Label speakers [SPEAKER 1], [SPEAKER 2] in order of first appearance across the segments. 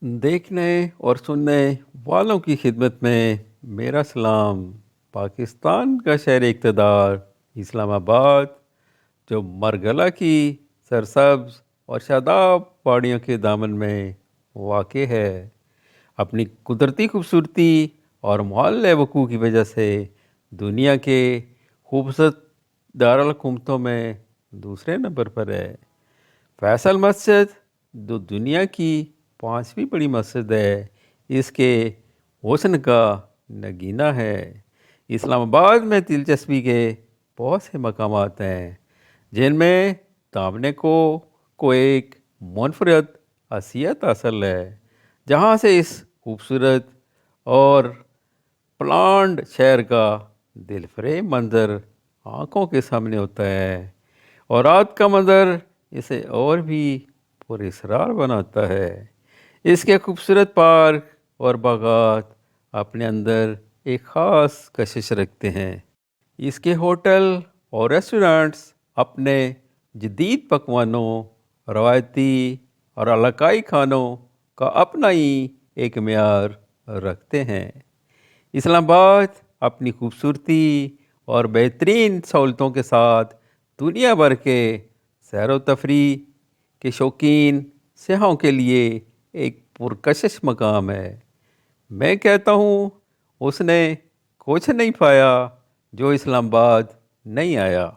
[SPEAKER 1] دیکھنے اور سننے والوں کی خدمت میں میرا سلام۔ پاکستان کا شہر اقتدار اسلام آباد، جو مرگلہ کی سرسبز اور شاداب پہاڑیوں کے دامن میں واقع ہے، اپنی قدرتی خوبصورتی اور محل وقوع کی وجہ سے دنیا کے خوبصورت دارالحکومتوں میں دوسرے نمبر پر ہے۔ فیصل مسجد جو دنیا کی 5ویں بڑی مسجد ہے، اس کے حسن کا نگینہ ہے۔ اسلام آباد میں دلچسپی کے بہت سے مقامات ہیں جن میں تامنے کو ایک منفرد حیثیت حاصل ہے، جہاں سے اس خوبصورت اور پلانڈ شہر کا دلفریب منظر آنکھوں کے سامنے ہوتا ہے، اور رات کا منظر اسے اور بھی پراسرار بناتا ہے۔ اس کے خوبصورت پارک اور باغات اپنے اندر ایک خاص کشش رکھتے ہیں۔ اس کے ہوٹل اور ریسٹورانٹس اپنے جدید پکوانوں، روایتی اور علاقائی کھانوں کا اپنا ہی ایک معیار رکھتے ہیں۔ اسلام آباد اپنی خوبصورتی اور بہترین سہولتوں کے ساتھ دنیا بھر کے سیر و تفریح کے شوقین سیاحوں کے لیے ایک پرکشش مقام ہے۔ میں کہتا ہوں اس نے کچھ نہیں پایا جو اسلام آباد نہیں آیا۔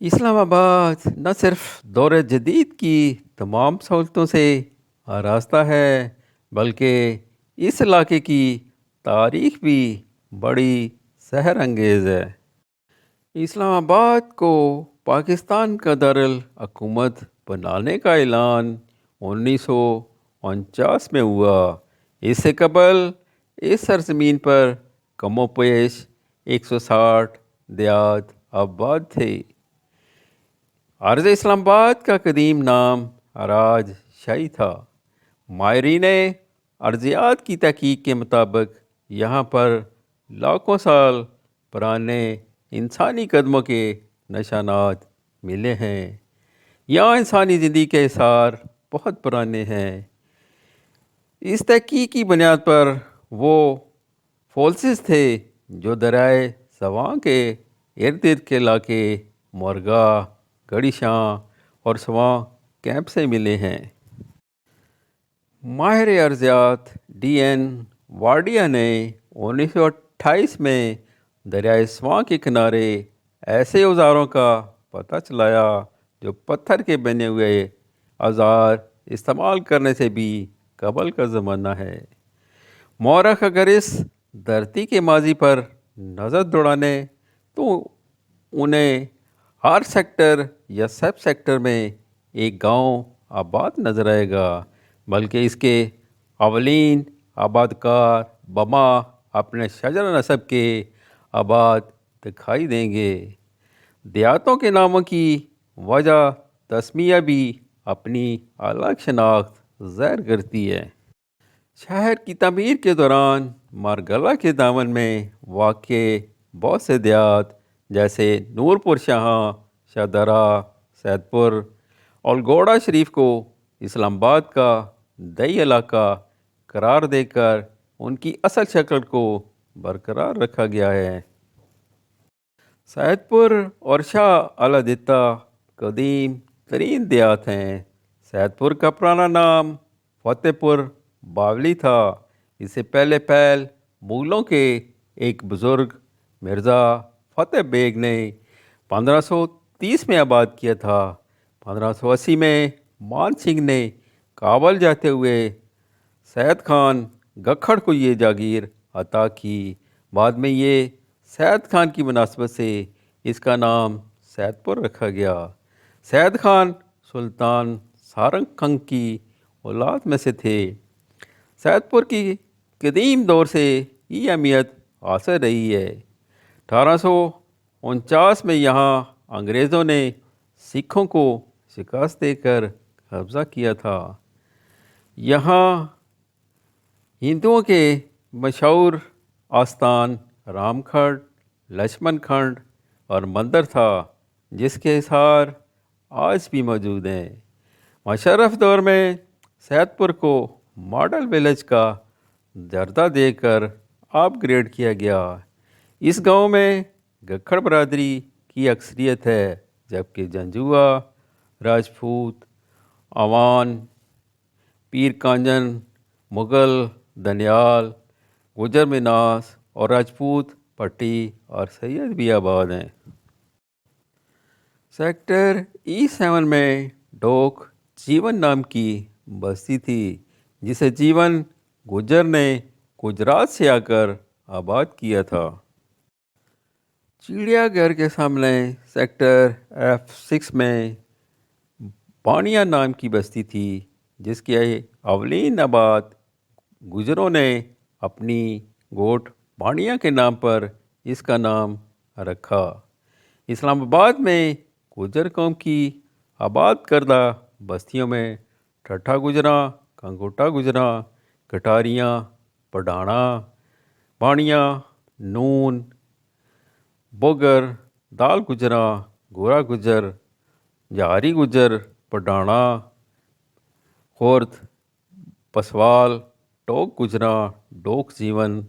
[SPEAKER 1] اسلام آباد نہ صرف دور جدید کی تمام سہولتوں سے آراستہ ہے، بلکہ اس علاقے کی تاریخ بھی بڑی سحر انگیز ہے۔ اسلام آباد کو پاکستان کا دارالحکومت بنانے کا اعلان 1949 میں ہوا۔ اس سے قبل اس سرزمین پر کم و بیش 160 دیہات آباد تھے۔ عرض اسلام آباد کا قدیم نام عراج شاہی تھا۔ ماہرین ارضیات کی تحقیق کے مطابق یہاں پر لاکھوں سال پرانے انسانی قدموں کے نشانات ملے ہیں۔ یہاں انسانی زندگی کے آثار بہت پرانے ہیں۔ اس تحقیق کی بنیاد پر وہ فوسلز تھے جو دریائے سواں کے ارد گرد کے علاقے مورگا، گڑی شاں اور سواں کیمپ سے ملے ہیں۔ ماہر ارضیات ڈی این وارڈیا نے 1928 میں دریائے سواں کے کنارے ایسے اوزاروں کا پتہ چلایا جو پتھر کے بنے ہوئے اوزار استعمال کرنے سے بھی قبل کا زمانہ ہے۔ مورخ اگر اس دھرتی کے ماضی پر نظر دوڑائیں تو انہیں ہر سیکٹر یا سب سیکٹر میں ایک گاؤں آباد نظر آئے گا، بلکہ اس کے اولین آباد کار بما اپنے شجر نسب کے آباد دکھائی دیں گے۔ دیہاتوں کے ناموں کی وجہ تسمیہ بھی اپنی الگ شناخت ظاہر کرتی ہے۔ شہر کی تعمیر کے دوران مارگلہ کے دامن میں واقع بہت سے دیہات جیسے نور پور شاہاں، شاہدرہ، سید پور اور گوڑا شریف کو اسلام آباد کا دیہی علاقہ قرار دے کر ان کی اصل شکل کو برقرار رکھا گیا ہے۔ سید پور اور شاہ الادتہ قدیم ترین دیہات ہیں۔ سید پور کا پرانا نام فتح پور باولی تھا۔ اس سے پہلے مغلوں کے ایک بزرگ مرزا فتح بیگ نے 1530 میں آباد کیا تھا۔ 1580 میں مان سنگھ نے کابل جاتے ہوئے سید خان گکھڑ کو یہ جاگیر عطا کی۔ بعد میں یہ سید خان کی مناسبت سے اس کا نام سید پور رکھا گیا۔ سید خان سلطان سارنگ خنگ کی اولاد میں سے تھے۔ سید پور کی قدیم دور سے یہ اہمیت حاصل رہی ہے۔ 1849 میں یہاں انگریزوں نے سکھوں کو شکست دے کر قبضہ کیا تھا۔ یہاں ہندوؤں کے مشہور آستان رام کھنڈ، لکشمن کھنڈ اور مندر تھا، جس کے آثار آج بھی موجود ہیں۔ مشرف دور میں سید پور کو ماڈل ولیج کا درجہ دے کر اپ گریڈ کیا گیا۔ اس گاؤں میں گکھڑ برادری کی اکثریت ہے، جبکہ جنجوا، راجپوت، آوان، پیر کانجن، مغل، دنیال، گجر مناس اور راجپوت پٹی اور سید بھی آباد ہیں۔ سیکٹر E7 میں ڈوک جیون نام کی بستی تھی، جسے جیون گجر نے گجرات سے آ کر آباد کیا تھا۔ چڑیا گھر کے سامنے سیکٹر F6 میں بانیا نام کی بستی تھی، جس کے اولین آباد گجروں نے اپنی گوٹ بانیا کے نام پر اس کا نام رکھا۔ اسلام آباد میں گجر قوم کی آباد کردہ بستیوں میں ٹھٹھا گجراں، کنگوٹا گجراں، کٹاریاں، پڈھانا، بانیا، نون، بوگر، دال گجراں، گورا گجر، جہاری گجر، پڈھانا، خورد، پسوال، ڈوک گجراں، ڈوک جیون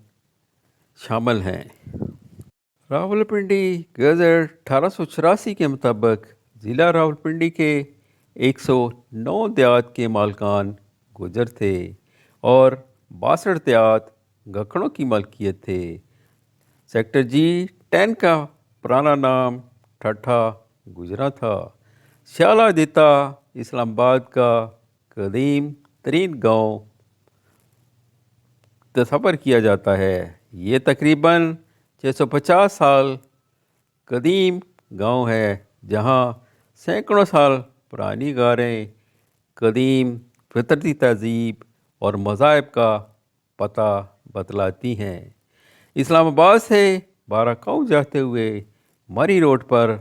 [SPEAKER 1] شامل ہیں۔ راولپنڈی گزٹ 1884 کے مطابق ضلع راولپنڈی کے 109 دیہات کے مالکان گجر تھے اور 62 دیہات گکھڑوں کی ملکیت تھے۔ سیکٹر G10 کا پرانا نام ٹھٹھا گجراں تھا۔ شالہ دیتا اسلام آباد کا قدیم ترین گاؤں تصور کیا جاتا ہے۔ یہ تقریباً 650 سال قدیم گاؤں ہے، جہاں سینکڑوں سال پرانی غاریں قدیم فطرتی تہذیب اور مذاہب کا پتہ بتلاتی ہیں۔ اسلام آباد سے 12 گاؤں جاتے ہوئے مری روڈ پر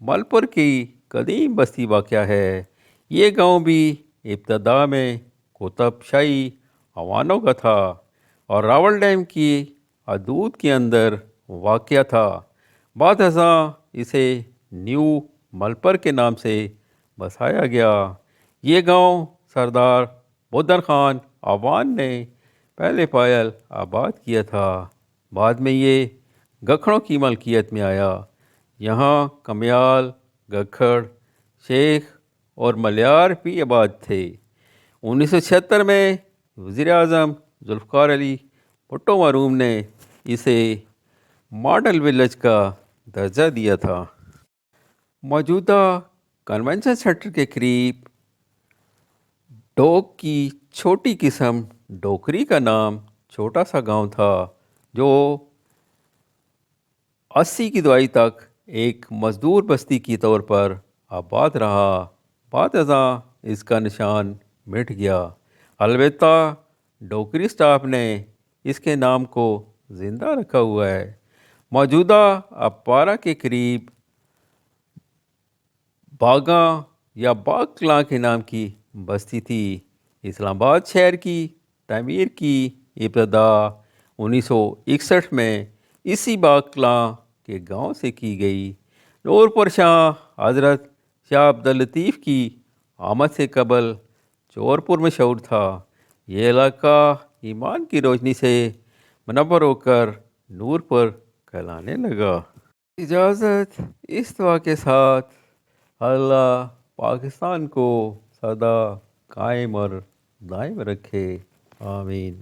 [SPEAKER 1] مل پور کی قدیم بستی واقع ہے۔ یہ گاؤں بھی ابتدا میں قطب شاہی آوانوں کا تھا اور راول ڈیم کی حدود کے اندر واقع تھا۔ بعد ازاں اسے نیو ملپر کے نام سے بسایا گیا۔ یہ گاؤں سردار بدن خان آوان نے پہلے پائل آباد کیا تھا، بعد میں یہ گکھڑوں کی ملکیت میں آیا۔ یہاں کمیال، گکھڑ، شیخ اور ملیار بھی آباد تھے۔ 1976 میں وزیر اعظم ذوالفقار علی بھٹو مرحوم نے اسے ماڈل ولیج کا درجہ دیا تھا۔ موجودہ کنونشن سینٹر کے قریب ڈوک کی چھوٹی قسم ڈوکری کا نام چھوٹا سا گاؤں تھا، جو 80 کی دہائی تک ایک مزدور بستی کے طور پر آباد رہا۔ بعد ازاں اس کا نشان مٹ گیا، البتہ ڈوکری سٹاف نے اس کے نام کو زندہ رکھا ہوا ہے۔ موجودہ اپارہ کے قریب باگاں یا باغ کلاں کے نام کی بستی تھی۔ اسلام آباد شہر کی تعمیر کی ابتدا 1961 میں اسی باغ کلاں کے گاؤں سے کی گئی۔ نور پور شاہ حضرت شاہ عبداللطیف کی آمد سے قبل چور پور مشہور تھا۔ یہ علاقہ ایمان کی روشنی سے منور ہو کر نور پور کہلانے لگا۔ اجازت اس دعا کے ساتھ، اللہ پاکستان کو سدا قائم اور دائم رکھے، آمین۔